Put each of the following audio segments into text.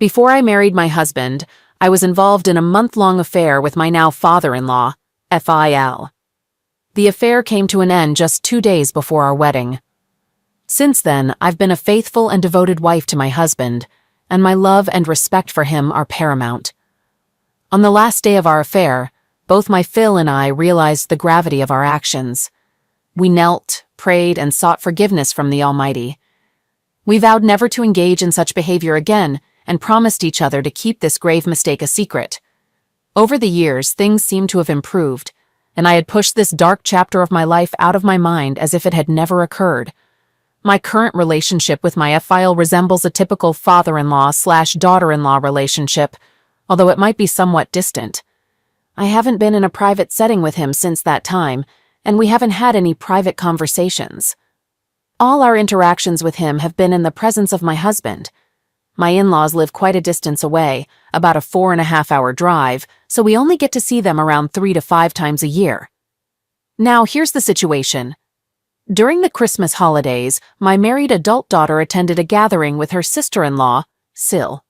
Before I married my husband, I was involved in a month-long affair with my now father-in-law, FIL. The affair came to an end just 2 days before our wedding. Since then, I've been a faithful and devoted wife to my husband, and my love and respect for him are paramount. On the last day of our affair, both my Phil and I realized the gravity of our actions. We knelt, prayed, and sought forgiveness from the Almighty. We vowed never to engage in such behavior again and promised each other to keep this grave mistake a secret. Over the years, things seemed to have improved, and I had pushed this dark chapter of my life out of my mind as if it had never occurred. My current relationship with my FIL resembles a typical father-in-law/daughter-in-law relationship, although it might be somewhat distant. I haven't been in a private setting with him since that time, and we haven't had any private conversations. All our interactions with him have been in the presence of my husband. My in-laws live quite a distance away, about a 4.5-hour drive, so we only get to see them around 3 to 5 times a year. Now, here's the situation. During the Christmas holidays, my married adult daughter attended a gathering with her sister-in-law, Sil.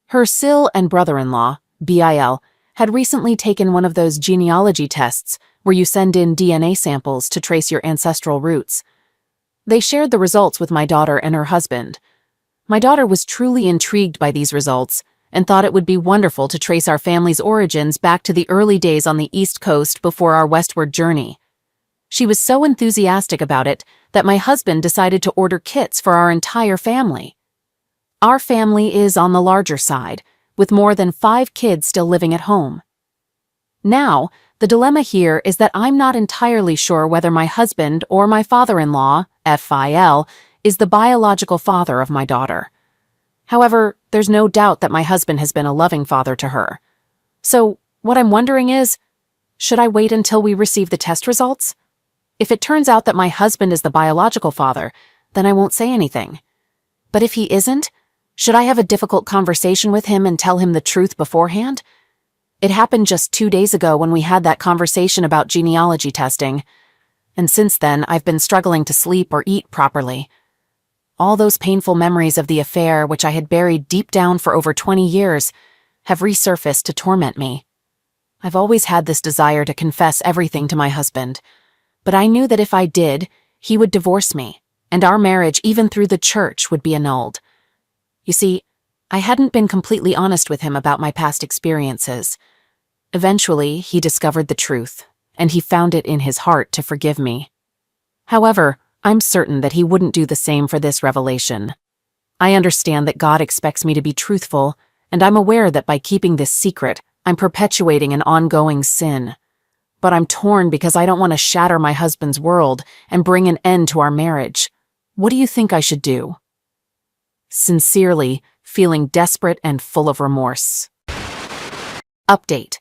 Her Sil and brother-in-law, BIL, had recently taken one of those genealogy tests where you send in DNA samples to trace your ancestral roots. They shared the results with my daughter and her husband. My daughter was truly intrigued by these results and thought it would be wonderful to trace our family's origins back to the early days on the East Coast before our westward journey. She was so enthusiastic about it that my husband decided to order kits for our entire family. Our family is on the larger side, with more than 5 kids still living at home. Now, the dilemma here is that I'm not entirely sure whether my husband or my father-in-law, FIL, is the biological father of my daughter. However, there's no doubt that my husband has been a loving father to her. So, what I'm wondering is, should I wait until we receive the test results? If it turns out that my husband is the biological father, then I won't say anything. But if he isn't, should I have a difficult conversation with him and tell him the truth beforehand? It happened just 2 days ago when we had that conversation about genealogy testing, and since then I've been struggling to sleep or eat properly. All those painful memories of the affair, which I had buried deep down for over 20 years, have resurfaced to torment me. I've always had this desire to confess everything to my husband, but I knew that if I did, he would divorce me, and our marriage, even through the church, would be annulled. You see, I hadn't been completely honest with him about my past experiences. Eventually, he discovered the truth, and he found it in his heart to forgive me. However, I'm certain that he wouldn't do the same for this revelation. I understand that God expects me to be truthful, and I'm aware that by keeping this secret, I'm perpetuating an ongoing sin. But I'm torn because I don't want to shatter my husband's world and bring an end to our marriage. What do you think I should do? Sincerely, feeling desperate and full of remorse. Update.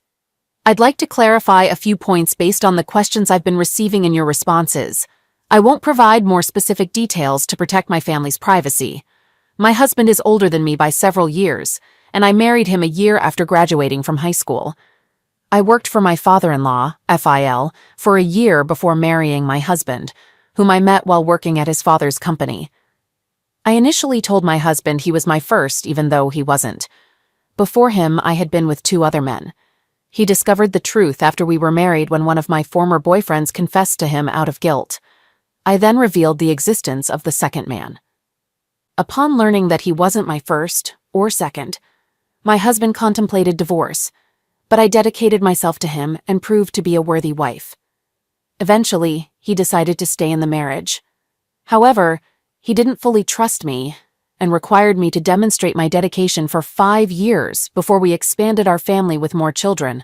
I'd like to clarify a few points based on the questions I've been receiving in your responses. I won't provide more specific details to protect my family's privacy. My husband is older than me by several years, and I married him a year after graduating from high school. I worked for my father-in-law, FIL, for a year before marrying my husband, whom I met while working at his father's company. I initially told my husband he was my first, even though he wasn't. Before him, I had been with 2 other men. He discovered the truth after we were married when one of my former boyfriends confessed to him out of guilt. I then revealed the existence of the second man. Upon learning that he wasn't my first or second, my husband contemplated divorce, but I dedicated myself to him and proved to be a worthy wife. Eventually, he decided to stay in the marriage. However, he didn't fully trust me and required me to demonstrate my dedication for 5 years before we expanded our family with more children.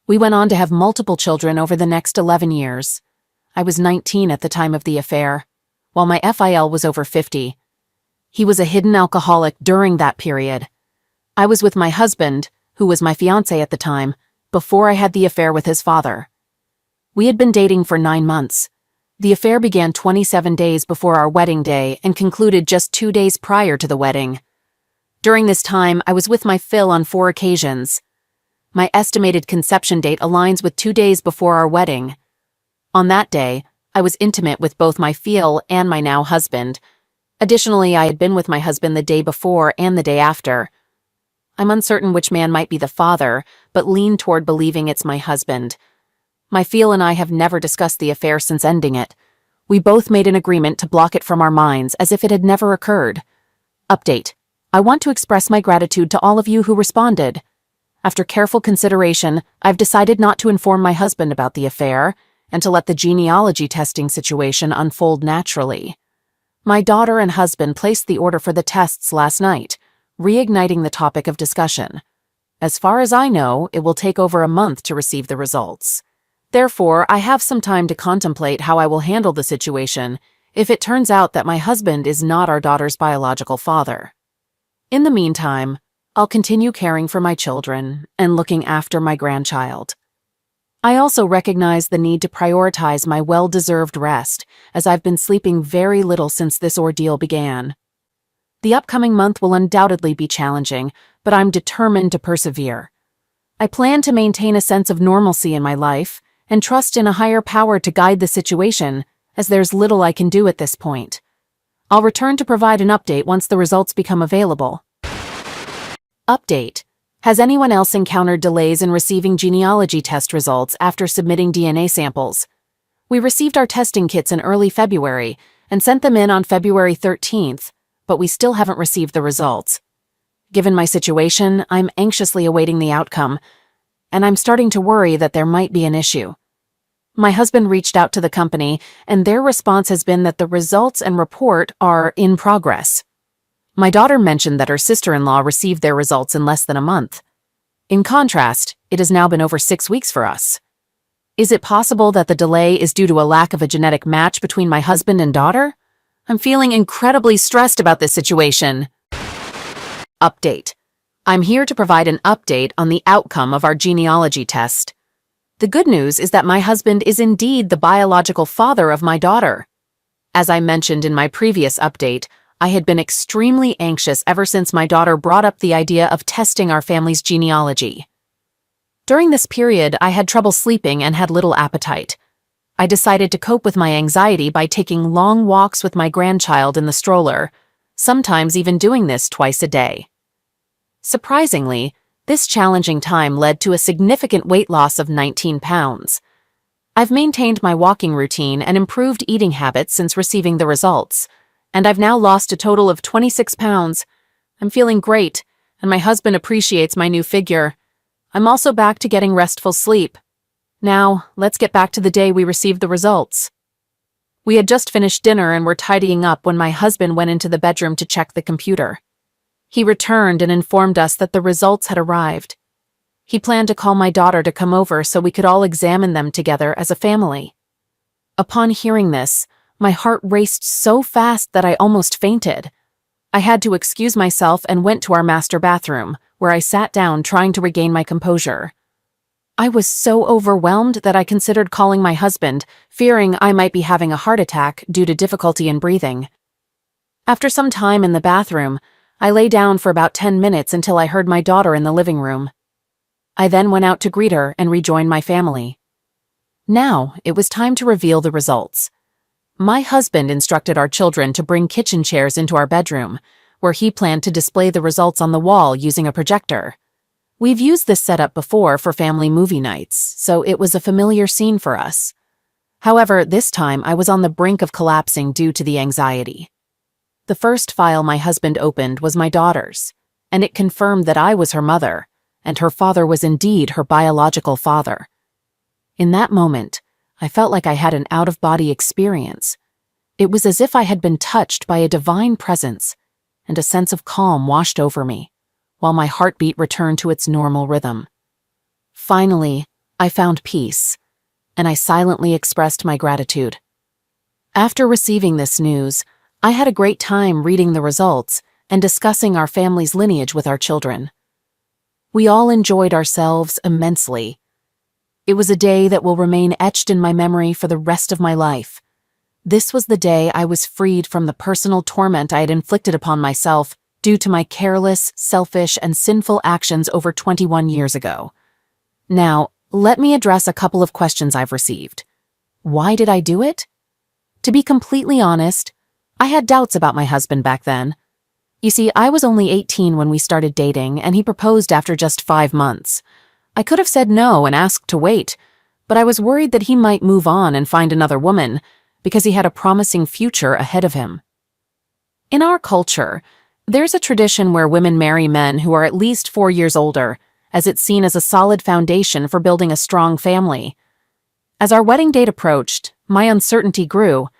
We went on to have multiple children over the next 11 years. I was 19 at the time of the affair, while my FIL was over 50. He was a hidden alcoholic during that period. I was with my husband, who was my fiancé at the time, before I had the affair with his father. We had been dating for 9 months. The affair began 27 days before our wedding day and concluded just 2 days prior to the wedding. During this time, I was with my Phil on 4 occasions. My estimated conception date aligns with 2 days before our wedding. On that day, I was intimate with both my Phil and my now husband. Additionally, I had been with my husband the day before and the day after. I'm uncertain which man might be the father, but lean toward believing it's my husband. My Phil and I have never discussed the affair since ending it. We both made an agreement to block it from our minds as if it had never occurred. Update. I want to express my gratitude to all of you who responded. After careful consideration, I've decided not to inform my husband about the affair and to let the genealogy testing situation unfold naturally. My daughter and husband placed the order for the tests last night, reigniting the topic of discussion. As far as I know, it will take over a month to receive the results. Therefore, I have some time to contemplate how I will handle the situation if it turns out that my husband is not our daughter's biological father. In the meantime, I'll continue caring for my children and looking after my grandchild. I also recognize the need to prioritize my well-deserved rest, as I've been sleeping very little since this ordeal began. The upcoming month will undoubtedly be challenging, but I'm determined to persevere. I plan to maintain a sense of normalcy in my life and trust in a higher power to guide the situation, as there's little I can do at this point. I'll return to provide an update once the results become available. Update. Has anyone else encountered delays in receiving genealogy test results after submitting DNA samples? We received our testing kits in early February and sent them in on February 13th, but we still haven't received the results. Given my situation, I'm anxiously awaiting the outcome, and I'm starting to worry that there might be an issue. My husband reached out to the company, and their response has been that the results and report are in progress. My daughter mentioned that her sister-in-law received their results in less than a month. In contrast, it has now been over 6 weeks for us. Is it possible that the delay is due to a lack of a genetic match between my husband and daughter? I'm feeling incredibly stressed about this situation. Update. I'm here to provide an update on the outcome of our genealogy test. The good news is that my husband is indeed the biological father of my daughter. As I mentioned in my previous update, I had been extremely anxious ever since my daughter brought up the idea of testing our family's genealogy. During this period, I had trouble sleeping and had little appetite. I decided to cope with my anxiety by taking long walks with my grandchild in the stroller, sometimes even doing this twice a day. Surprisingly, this challenging time led to a significant weight loss of 19 pounds. I've maintained my walking routine and improved eating habits since receiving the results, and I've now lost a total of 26 pounds. I'm feeling great, and my husband appreciates my new figure. I'm also back to getting restful sleep. Now, let's get back to the day we received the results. We had just finished dinner and were tidying up when my husband went into the bedroom to check the computer. He returned and informed us that the results had arrived. He planned to call my daughter to come over so we could all examine them together as a family. Upon hearing this, my heart raced so fast that I almost fainted. I had to excuse myself and went to our master bathroom, where I sat down trying to regain my composure. I was so overwhelmed that I considered calling my husband, fearing I might be having a heart attack due to difficulty in breathing. After some time in the bathroom, I lay down for about 10 minutes until I heard my daughter in the living room. I then went out to greet her and rejoin my family. Now, it was time to reveal the results. My husband instructed our children to bring kitchen chairs into our bedroom, where he planned to display the results on the wall using a projector. We've used this setup before for family movie nights, so it was a familiar scene for us. However, this time I was on the brink of collapsing due to the anxiety. The first file my husband opened was my daughter's, and it confirmed that I was her mother, and her father was indeed her biological father. In that moment, I felt like I had an out-of-body experience. It was as if I had been touched by a divine presence, and a sense of calm washed over me, while my heartbeat returned to its normal rhythm. Finally, I found peace, and I silently expressed my gratitude. After receiving this news, I had a great time reading the results and discussing our family's lineage with our children. We all enjoyed ourselves immensely. It was a day that will remain etched in my memory for the rest of my life. This was the day I was freed from the personal torment I had inflicted upon myself due to my careless, selfish, and sinful actions over 21 years ago. Now, let me address a couple of questions I've received. Why did I do it? To be completely honest, I had doubts about my husband back then. You see, I was only 18 when we started dating, and he proposed after just 5 months. I could have said no and asked to wait, but I was worried that he might move on and find another woman, because he had a promising future ahead of him. In our culture, there's a tradition where women marry men who are at least 4 years older, as it's seen as a solid foundation for building a strong family. As our wedding date approached, my uncertainty grew.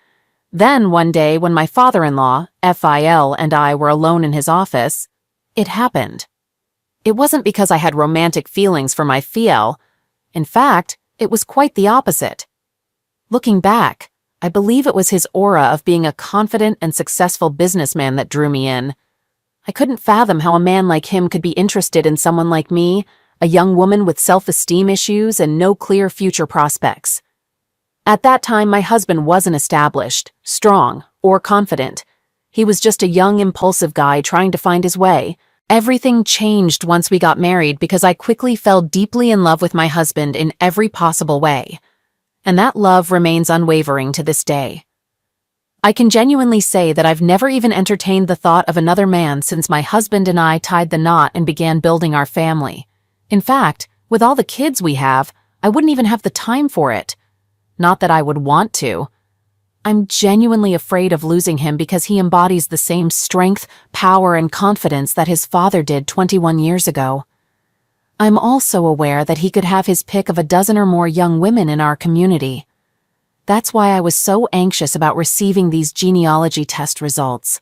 Then, one day, when my father-in-law, Phil, and I were alone in his office, it happened. It wasn't because I had romantic feelings for my Phil. In fact, it was quite the opposite. Looking back, I believe it was his aura of being a confident and successful businessman that drew me in. I couldn't fathom how a man like him could be interested in someone like me, a young woman with self-esteem issues and no clear future prospects. At that time, my husband wasn't established, strong, or confident. He was just a young, impulsive guy trying to find his way. Everything changed once we got married because I quickly fell deeply in love with my husband in every possible way. And that love remains unwavering to this day. I can genuinely say that I've never even entertained the thought of another man since my husband and I tied the knot and began building our family. In fact, with all the kids we have, I wouldn't even have the time for it. Not that I would want to. I'm genuinely afraid of losing him because he embodies the same strength, power, and confidence that his father did 21 years ago. I'm also aware that he could have his pick of a dozen or more young women in our community. That's why I was so anxious about receiving these genealogy test results.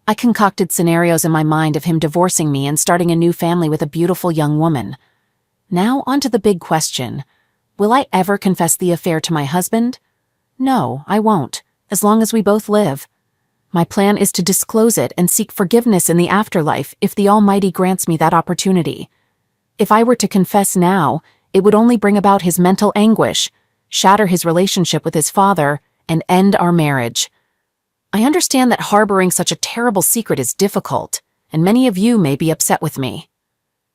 I concocted scenarios in my mind of him divorcing me and starting a new family with a beautiful young woman. Now on to the big question. Will I ever confess the affair to my husband? No, I won't, as long as we both live. My plan is to disclose it and seek forgiveness in the afterlife if the Almighty grants me that opportunity. If I were to confess now, it would only bring about his mental anguish, shatter his relationship with his father, and end our marriage. I understand that harboring such a terrible secret is difficult, and many of you may be upset with me.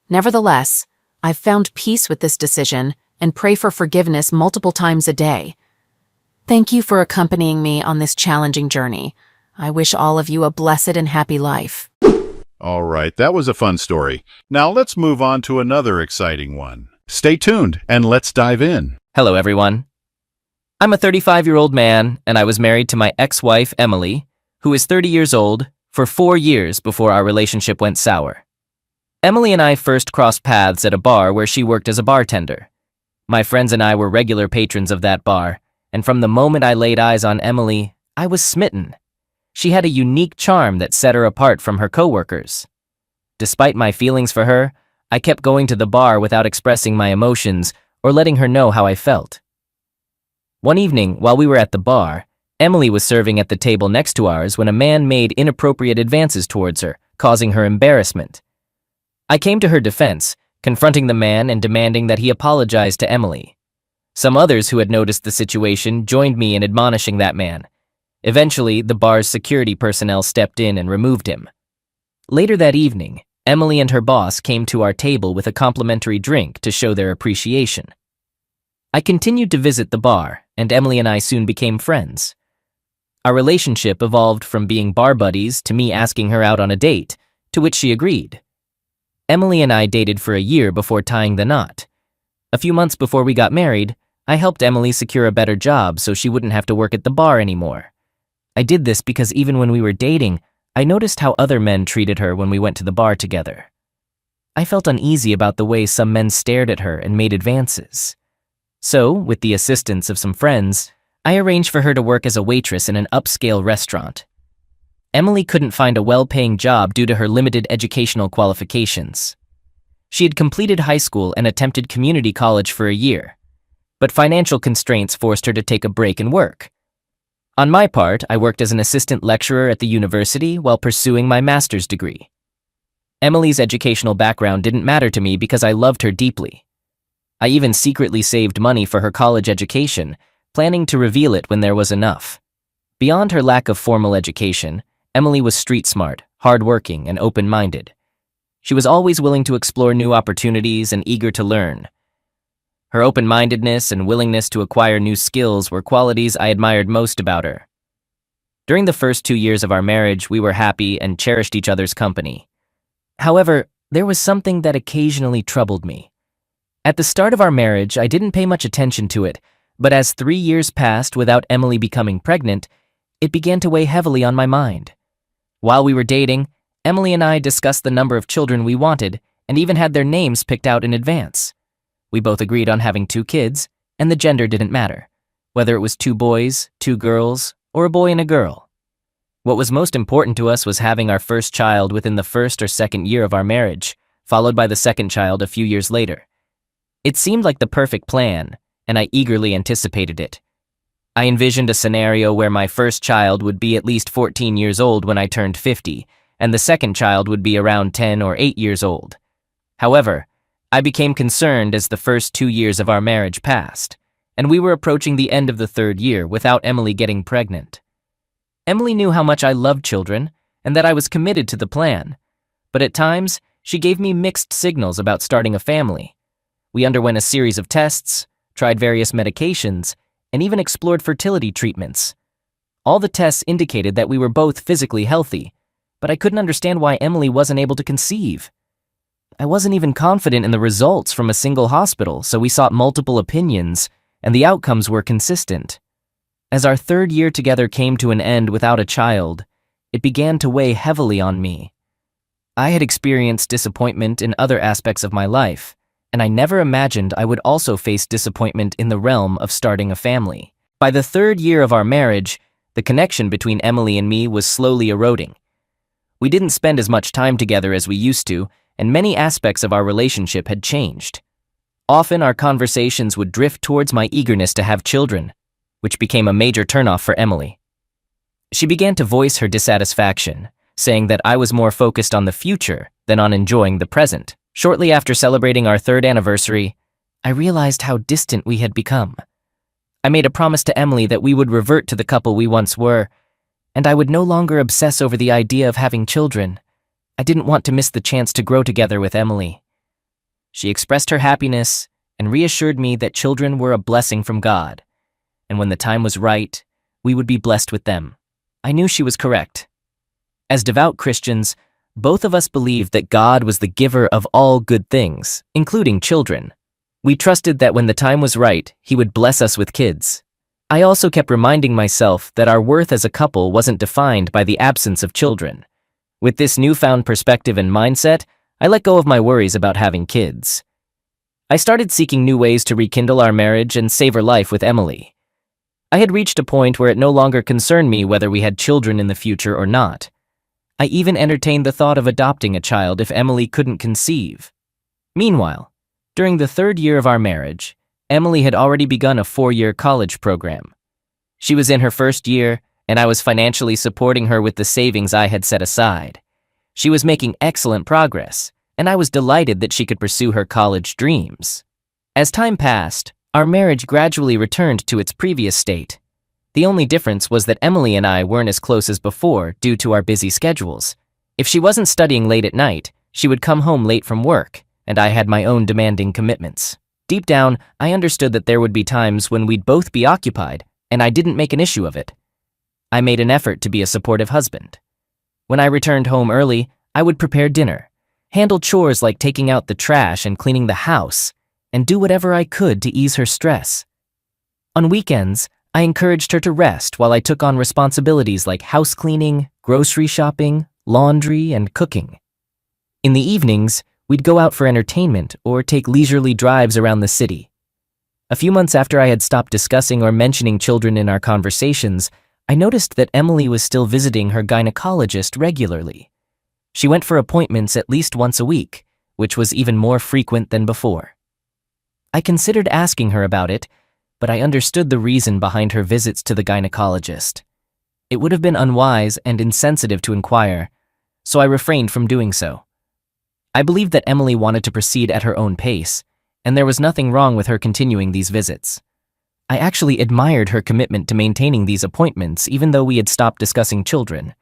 Nevertheless, I've found peace with this decision and pray for forgiveness multiple times a day. Thank you for accompanying me on this challenging journey. I wish all of you a blessed and happy life. All right, that was a fun story. Now let's move on to another exciting one. Stay tuned and let's dive in. Hello, everyone. I'm a 35-year-old man, and I was married to my ex-wife, Emily, who is 30 years old, for 4 years before our relationship went sour. Emily and I first crossed paths at a bar where she worked as a bartender. My friends and I were regular patrons of that bar, and from the moment I laid eyes on Emily, I was smitten. She had a unique charm that set her apart from her coworkers. Despite my feelings for her, I kept going to the bar without expressing my emotions or letting her know how I felt. One evening, while we were at the bar, Emily was serving at the table next to ours when a man made inappropriate advances towards her, causing her embarrassment. I came to her defense, confronting the man and demanding that he apologize to Emily. Some others who had noticed the situation joined me in admonishing that man. Eventually, the bar's security personnel stepped in and removed him. Later that evening, Emily and her boss came to our table with a complimentary drink to show their appreciation. I continued to visit the bar, and Emily and I soon became friends. Our relationship evolved from being bar buddies to me asking her out on a date, to which she agreed. Emily and I dated for a year before tying the knot. A few months before we got married, I helped Emily secure a better job so she wouldn't have to work at the bar anymore. I did this because even when we were dating, I noticed how other men treated her when we went to the bar together. I felt uneasy about the way some men stared at her and made advances. So, with the assistance of some friends, I arranged for her to work as a waitress in an upscale restaurant. Emily couldn't find a well-paying job due to her limited educational qualifications. She had completed high school and attempted community college for a year, but financial constraints forced her to take a break in work. On my part, I worked as an assistant lecturer at the university while pursuing my master's degree. Emily's educational background didn't matter to me because I loved her deeply. I even secretly saved money for her college education, planning to reveal it when there was enough. Beyond her lack of formal education, Emily was street-smart, hard-working, and open-minded. She was always willing to explore new opportunities and eager to learn. Her open-mindedness and willingness to acquire new skills were qualities I admired most about her. During the first 2 years of our marriage, we were happy and cherished each other's company. However, there was something that occasionally troubled me. At the start of our marriage, I didn't pay much attention to it, but as 3 years passed without Emily becoming pregnant, it began to weigh heavily on my mind. While we were dating, Emily and I discussed the number of children we wanted and even had their names picked out in advance. We both agreed on having 2 kids, and the gender didn't matter, whether it was 2 boys, 2 girls, or a boy and a girl. What was most important to us was having our first child within the first or second year of our marriage, followed by the second child a few years later. It seemed like the perfect plan, and I eagerly anticipated it. I envisioned a scenario where my first child would be at least 14 years old when I turned 50, and the second child would be around 10 or 8 years old. However, I became concerned as the first 2 years of our marriage passed, and we were approaching the end of the 3rd year without Emily getting pregnant. Emily knew how much I loved children and that I was committed to the plan, but at times, she gave me mixed signals about starting a family. We underwent a series of tests, tried various medications, and even explored fertility treatments. All the tests indicated that we were both physically healthy, but I couldn't understand why Emily wasn't able to conceive. I wasn't even confident in the results from a single hospital, so we sought multiple opinions, and the outcomes were consistent. As our 3rd year together came to an end without a child, it began to weigh heavily on me. I had experienced disappointment in other aspects of my life, and I never imagined I would also face disappointment in the realm of starting a family. By the 3rd year of our marriage, the connection between Emily and me was slowly eroding. We didn't spend as much time together as we used to, and many aspects of our relationship had changed. Often our conversations would drift towards my eagerness to have children, which became a major turnoff for Emily. She began to voice her dissatisfaction, saying that I was more focused on the future than on enjoying the present. Shortly after celebrating our 3rd anniversary, I realized how distant we had become. I made a promise to Emily that we would revert to the couple we once were, and I would no longer obsess over the idea of having children. I didn't want to miss the chance to grow together with Emily. She expressed her happiness and reassured me that children were a blessing from God, and when the time was right, we would be blessed with them. I knew she was correct. As devout Christians, both of us believed that God was the giver of all good things, including children. We trusted that when the time was right, He would bless us with kids. I also kept reminding myself that our worth as a couple wasn't defined by the absence of children. With this newfound perspective and mindset, I let go of my worries about having kids. I started seeking new ways to rekindle our marriage and savor life with Emily. I had reached a point where it no longer concerned me whether we had children in the future or not. I even entertained the thought of adopting a child if Emily couldn't conceive. Meanwhile, during the 3rd year of our marriage, Emily had already begun a 4-year college program. She was in her 1st year, and I was financially supporting her with the savings I had set aside. She was making excellent progress, and I was delighted that she could pursue her college dreams. As time passed, our marriage gradually returned to its previous state. The only difference was that Emily and I weren't as close as before due to our busy schedules. If she wasn't studying late at night, she would come home late from work, and I had my own demanding commitments. Deep down, I understood that there would be times when we'd both be occupied, and I didn't make an issue of it. I made an effort to be a supportive husband. When I returned home early, I would prepare dinner, handle chores like taking out the trash and cleaning the house, and do whatever I could to ease her stress. On weekends, I encouraged her to rest while I took on responsibilities like house cleaning, grocery shopping, laundry, and cooking. In the evenings, we'd go out for entertainment or take leisurely drives around the city. A few months after I had stopped discussing or mentioning children in our conversations, I noticed that Emily was still visiting her gynecologist regularly. She went for appointments at least once a week, which was even more frequent than before. I considered asking her about it, but I understood the reason behind her visits to the gynecologist. It would have been unwise and insensitive to inquire, so I refrained from doing so. I believed that Emily wanted to proceed at her own pace, and there was nothing wrong with her continuing these visits. I actually admired her commitment to maintaining these appointments even though we had stopped discussing children.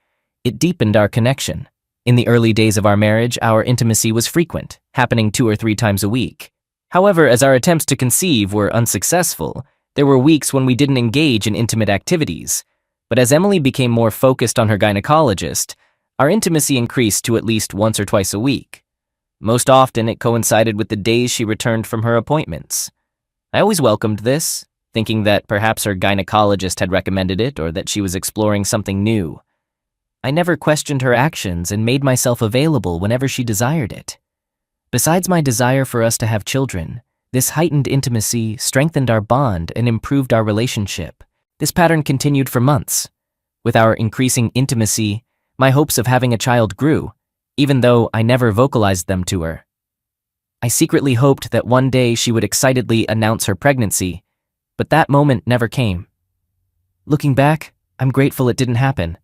It deepened our connection. In the early days of our marriage, our intimacy was frequent, happening 2 or 3 times a week. However, as our attempts to conceive were unsuccessful, there were weeks when we didn't engage in intimate activities. But as Emily became more focused on her gynecologist, our intimacy increased to at least once or twice a week. Most often, it coincided with the days she returned from her appointments. I always welcomed this, thinking that perhaps her gynecologist had recommended it or that she was exploring something new. I never questioned her actions and made myself available whenever she desired it. Besides my desire for us to have children, this heightened intimacy strengthened our bond and improved our relationship. This pattern continued for months. With our increasing intimacy, my hopes of having a child grew, even though I never vocalized them to her. I secretly hoped that one day she would excitedly announce her pregnancy, but that moment never came. Looking back, I'm grateful it didn't happen.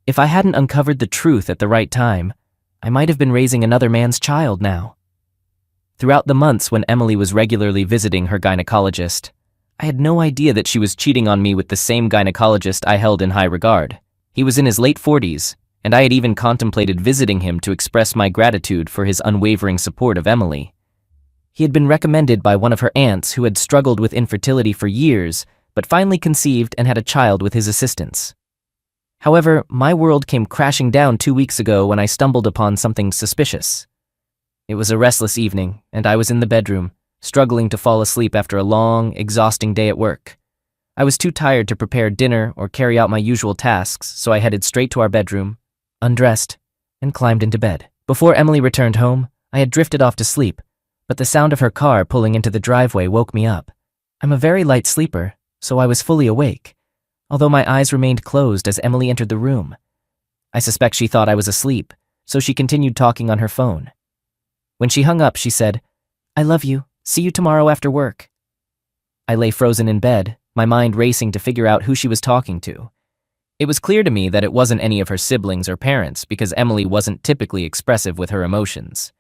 If I hadn't uncovered the truth at the right time, I might have been raising another man's child now. Throughout the months when Emily was regularly visiting her gynecologist, I had no idea that she was cheating on me with the same gynecologist I held in high regard. He was in his late 40s, and I had even contemplated visiting him to express my gratitude for his unwavering support of Emily. He had been recommended by one of her aunts who had struggled with infertility for years, but finally conceived and had a child with his assistance. However, my world came crashing down 2 weeks ago when I stumbled upon something suspicious. It was a restless evening, and I was in the bedroom, struggling to fall asleep after a long, exhausting day at work. I was too tired to prepare dinner or carry out my usual tasks, so I headed straight to our bedroom, undressed, and climbed into bed. Before Emily returned home, I had drifted off to sleep, but the sound of her car pulling into the driveway woke me up. I'm a very light sleeper, so I was fully awake, although my eyes remained closed as Emily entered the room. I suspect she thought I was asleep, so she continued talking on her phone. When she hung up, she said, "I love you. See you tomorrow after work." I lay frozen in bed, my mind racing to figure out who she was talking to. It was clear to me that it wasn't any of her siblings or parents because Emily wasn't typically expressive with her emotions.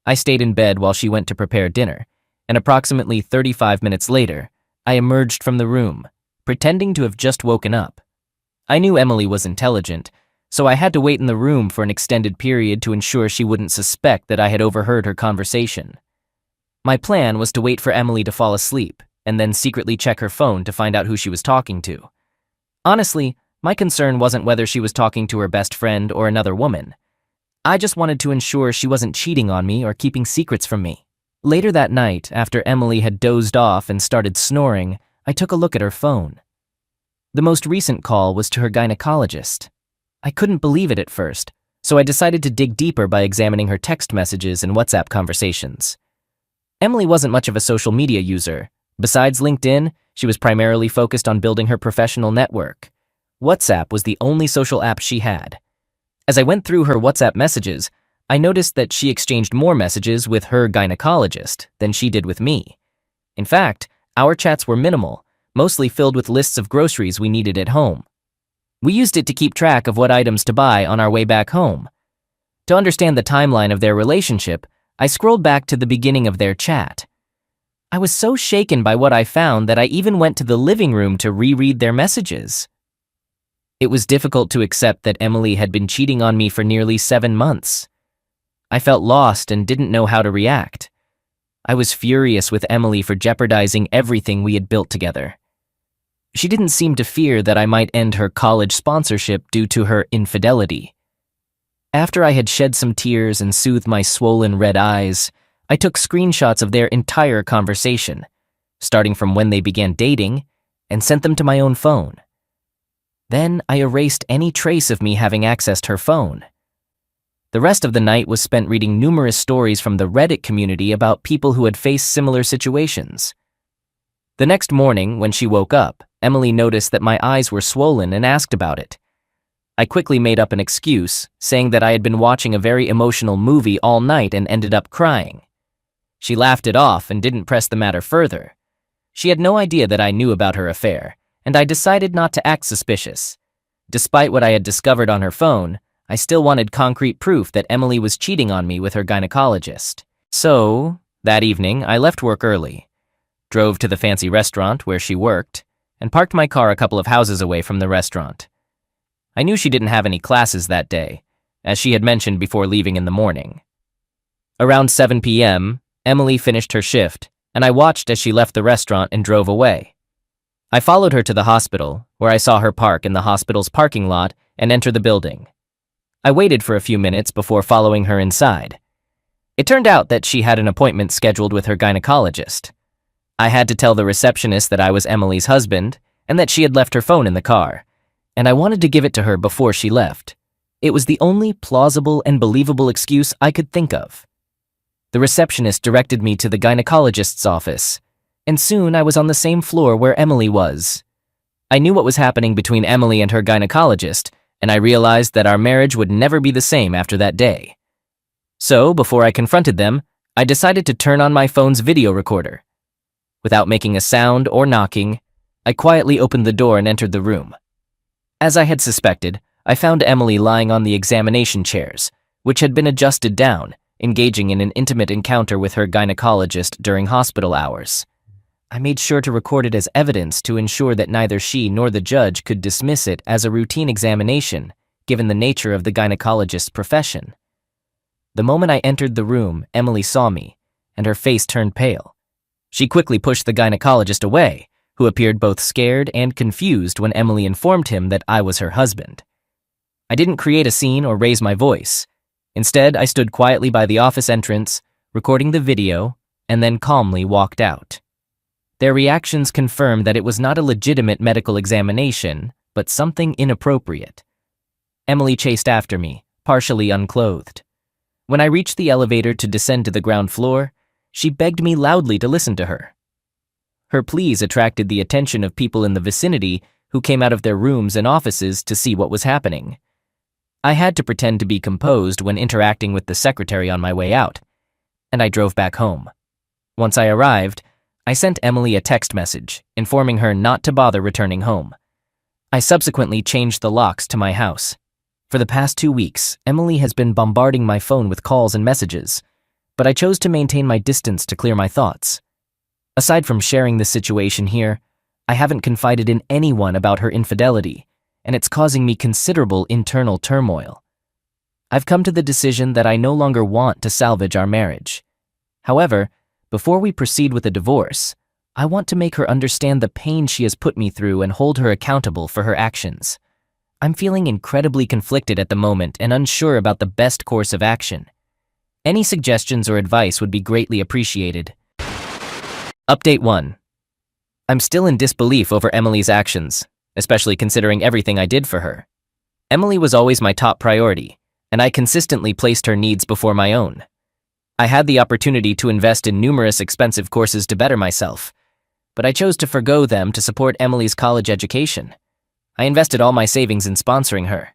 I stayed in bed while she went to prepare dinner, and approximately 35 minutes later, I emerged from the room, pretending to have just woken up. I knew Emily was intelligent, so I had to wait in the room for an extended period to ensure she wouldn't suspect that I had overheard her conversation. My plan was to wait for Emily to fall asleep, and then secretly check her phone to find out who she was talking to. Honestly, my concern wasn't whether she was talking to her best friend or another woman. I just wanted to ensure she wasn't cheating on me or keeping secrets from me. Later that night, after Emily had dozed off and started snoring, I took a look at her phone. The most recent call was to her gynecologist. I couldn't believe it at first, so I decided to dig deeper by examining her text messages and WhatsApp conversations. Emily wasn't much of a social media user. Besides LinkedIn, she was primarily focused on building her professional network. WhatsApp was the only social app she had. As I went through her WhatsApp messages, I noticed that she exchanged more messages with her gynecologist than she did with me. In fact, our chats were minimal, mostly filled with lists of groceries we needed at home. We used it to keep track of what items to buy on our way back home. To understand the timeline of their relationship, I scrolled back to the beginning of their chat. I was so shaken by what I found that I even went to the living room to reread their messages. It was difficult to accept that Emily had been cheating on me for nearly 7 months. I felt lost and didn't know how to react. I was furious with Emily for jeopardizing everything we had built together. She didn't seem to fear that I might end her college sponsorship due to her infidelity. After I had shed some tears and soothed my swollen red eyes, I took screenshots of their entire conversation, starting from when they began dating, and sent them to my own phone. Then I erased any trace of me having accessed her phone. The rest of the night was spent reading numerous stories from the Reddit community about people who had faced similar situations. The next morning, when she woke up, Emily noticed that my eyes were swollen and asked about it. I quickly made up an excuse, saying that I had been watching a very emotional movie all night and ended up crying. She laughed it off and didn't press the matter further. She had no idea that I knew about her affair, and I decided not to act suspicious. Despite what I had discovered on her phone, I still wanted concrete proof that Emily was cheating on me with her gynecologist. So, that evening, I left work early, drove to the fancy restaurant where she worked, and parked my car a couple of houses away from the restaurant. I knew she didn't have any classes that day, as she had mentioned before leaving in the morning. Around 7 p.m., Emily finished her shift, and I watched as she left the restaurant and drove away. I followed her to the hospital, where I saw her park in the hospital's parking lot and enter the building. I waited for a few minutes before following her inside. It turned out that she had an appointment scheduled with her gynecologist. I had to tell the receptionist that I was Emily's husband and that she had left her phone in the car, and I wanted to give it to her before she left. It was the only plausible and believable excuse I could think of. The receptionist directed me to the gynecologist's office, and soon I was on the same floor where Emily was. I knew what was happening between Emily and her gynecologist, and I realized that our marriage would never be the same after that day. So, before I confronted them, I decided to turn on my phone's video recorder. Without making a sound or knocking, I quietly opened the door and entered the room. As I had suspected, I found Emily lying on the examination chairs, which had been adjusted down, engaging in an intimate encounter with her gynecologist during hospital hours. I made sure to record it as evidence to ensure that neither she nor the judge could dismiss it as a routine examination, given the nature of the gynecologist's profession. The moment I entered the room, Emily saw me, and her face turned pale. She quickly pushed the gynecologist away, who appeared both scared and confused when Emily informed him that I was her husband. I didn't create a scene or raise my voice. Instead, I stood quietly by the office entrance, recording the video, and then calmly walked out. Their reactions confirmed that it was not a legitimate medical examination, but something inappropriate. Emily chased after me, partially unclothed. When I reached the elevator to descend to the ground floor, she begged me loudly to listen to her. Her pleas attracted the attention of people in the vicinity who came out of their rooms and offices to see what was happening. I had to pretend to be composed when interacting with the secretary on my way out, and I drove back home. Once I arrived, I sent Emily a text message informing her not to bother returning home. I subsequently changed the locks to my house. For the past 2 weeks, Emily has been bombarding my phone with calls and messages, but I chose to maintain my distance to clear my thoughts. Aside from sharing this situation here, I haven't confided in anyone about her infidelity, and it's causing me considerable internal turmoil. I've come to the decision that I no longer want to salvage our marriage. However, before we proceed with a divorce, I want to make her understand the pain she has put me through and hold her accountable for her actions. I'm feeling incredibly conflicted at the moment and unsure about the best course of action. Any suggestions or advice would be greatly appreciated. Update 1. I'm still in disbelief over Emily's actions, especially considering everything I did for her. Emily was always my top priority, and I consistently placed her needs before my own. I had the opportunity to invest in numerous expensive courses to better myself, but I chose to forgo them to support Emily's college education. I invested all my savings in sponsoring her.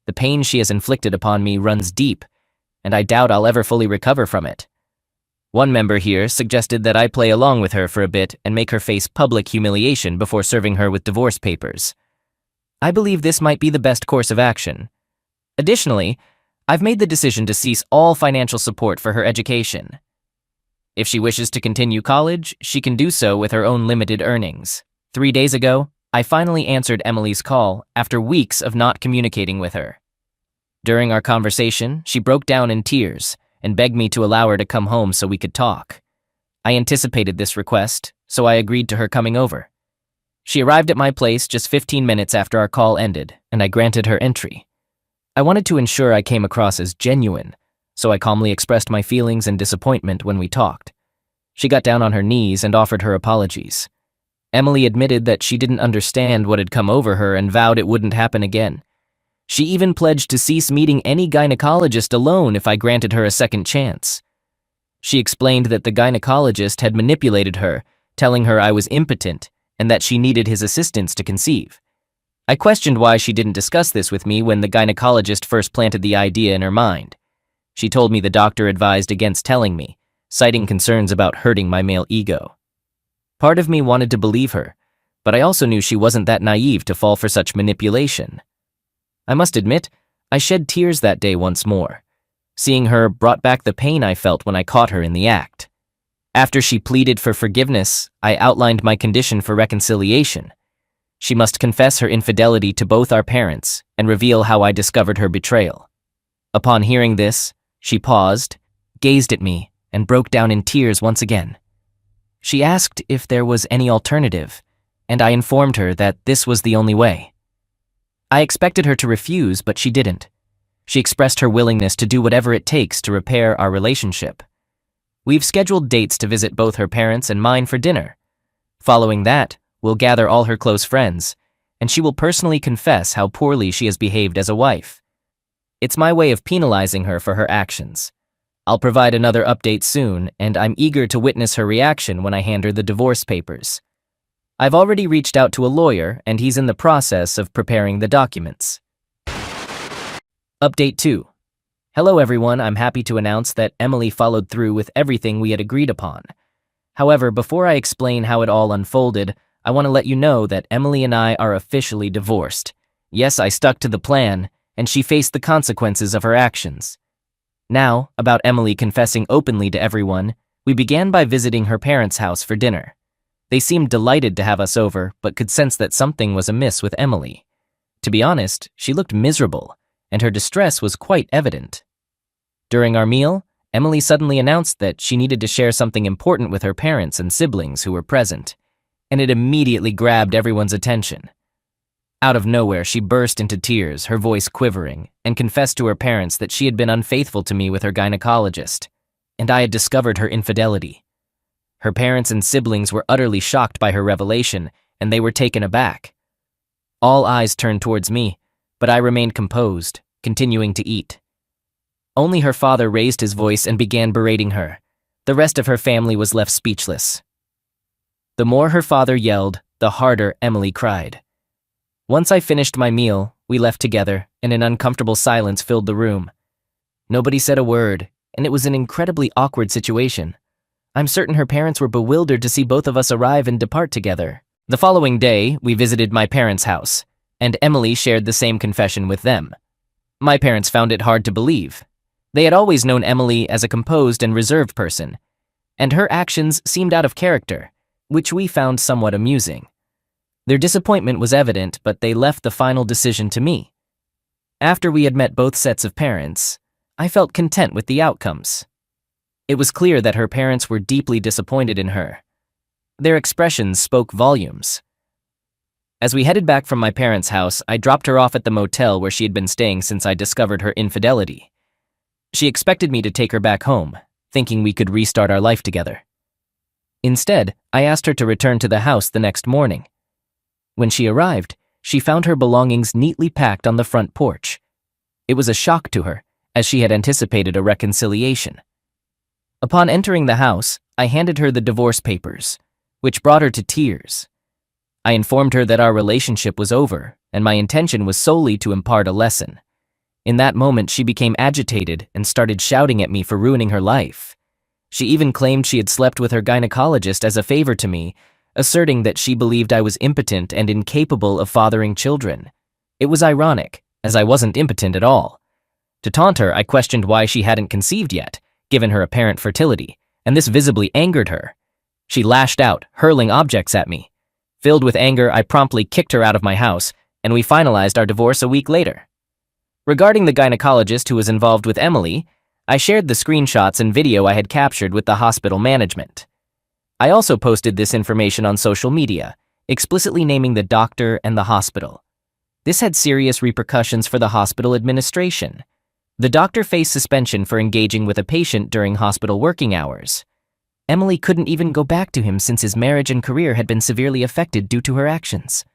The pain she has inflicted upon me runs deep, and I doubt I'll ever fully recover from it. One member here suggested that I play along with her for a bit and make her face public humiliation before serving her with divorce papers. I believe this might be the best course of action. Additionally, I've made the decision to cease all financial support for her education. If she wishes to continue college, she can do so with her own limited earnings. 3 days ago, I finally answered Emily's call after weeks of not communicating with her. During our conversation, she broke down in tears and begged me to allow her to come home so we could talk. I anticipated this request, so I agreed to her coming over. She arrived at my place just 15 minutes after our call ended, and I granted her entry. I wanted to ensure I came across as genuine, so I calmly expressed my feelings and disappointment when we talked. She got down on her knees and offered her apologies. Emily admitted that she didn't understand what had come over her and vowed it wouldn't happen again. She even pledged to cease meeting any gynecologist alone if I granted her a second chance. She explained that the gynecologist had manipulated her, telling her I was impotent and that she needed his assistance to conceive. I questioned why she didn't discuss this with me when the gynecologist first planted the idea in her mind. She told me the doctor advised against telling me, citing concerns about hurting my male ego. Part of me wanted to believe her, but I also knew she wasn't that naive to fall for such manipulation. I must admit, I shed tears that day once more. Seeing her brought back the pain I felt when I caught her in the act. After she pleaded for forgiveness, I outlined my condition for reconciliation. She must confess her infidelity to both our parents and reveal how I discovered her betrayal. Upon hearing this, she paused, gazed at me, and broke down in tears once again. She asked if there was any alternative, and I informed her that this was the only way. I expected her to refuse, but she didn't. She expressed her willingness to do whatever it takes to repair our relationship. We've scheduled dates to visit both her parents and mine for dinner. Following that, we'll gather all her close friends, and she will personally confess how poorly she has behaved as a wife. It's my way of penalizing her for her actions. I'll provide another update soon, and I'm eager to witness her reaction when I hand her the divorce papers. I've already reached out to a lawyer, and he's in the process of preparing the documents. Update 2. Hello everyone, I'm happy to announce that Emily followed through with everything we had agreed upon. However, before I explain how it all unfolded, I want to let you know that Emily and I are officially divorced. Yes, I stuck to the plan, and she faced the consequences of her actions. Now, about Emily confessing openly to everyone, we began by visiting her parents' house for dinner. They seemed delighted to have us over, but could sense that something was amiss with Emily. To be honest, she looked miserable, and her distress was quite evident. During our meal, Emily suddenly announced that she needed to share something important with her parents and siblings who were present, and it immediately grabbed everyone's attention. Out of nowhere, she burst into tears, her voice quivering, and confessed to her parents that she had been unfaithful to me with her gynecologist, and I had discovered her infidelity. Her parents and siblings were utterly shocked by her revelation, and they were taken aback. All eyes turned towards me, but I remained composed, continuing to eat. Only her father raised his voice and began berating her. The rest of her family was left speechless. The more her father yelled, the harder Emily cried. Once I finished my meal, we left together, and an uncomfortable silence filled the room. Nobody said a word, and it was an incredibly awkward situation. I'm certain her parents were bewildered to see both of us arrive and depart together. The following day, we visited my parents' house, and Emily shared the same confession with them. My parents found it hard to believe. They had always known Emily as a composed and reserved person, and her actions seemed out of character, which we found somewhat amusing. Their disappointment was evident, but they left the final decision to me. After we had met both sets of parents, I felt content with the outcomes. It was clear that her parents were deeply disappointed in her. Their expressions spoke volumes. As we headed back from my parents' house, I dropped her off at the motel where she had been staying since I discovered her infidelity. She expected me to take her back home, thinking we could restart our life together. Instead, I asked her to return to the house the next morning. When she arrived, she found her belongings neatly packed on the front porch. It was a shock to her, as she had anticipated a reconciliation. Upon entering the house, I handed her the divorce papers, which brought her to tears. I informed her that our relationship was over, and my intention was solely to impart a lesson. In that moment, she became agitated and started shouting at me for ruining her life. She even claimed she had slept with her gynecologist as a favor to me, asserting that she believed I was impotent and incapable of fathering children. It was ironic, as I wasn't impotent at all. To taunt her, I questioned why she hadn't conceived yet, given her apparent fertility, and this visibly angered her. She lashed out, hurling objects at me. Filled with anger, I promptly kicked her out of my house, and we finalized our divorce a week later. Regarding the gynecologist who was involved with Emily, I shared the screenshots and video I had captured with the hospital management. I also posted this information on social media, explicitly naming the doctor and the hospital. This had serious repercussions for the hospital administration. The doctor faced suspension for engaging with a patient during hospital working hours. Emily couldn't even go back to him since his marriage and career had been severely affected due to her actions.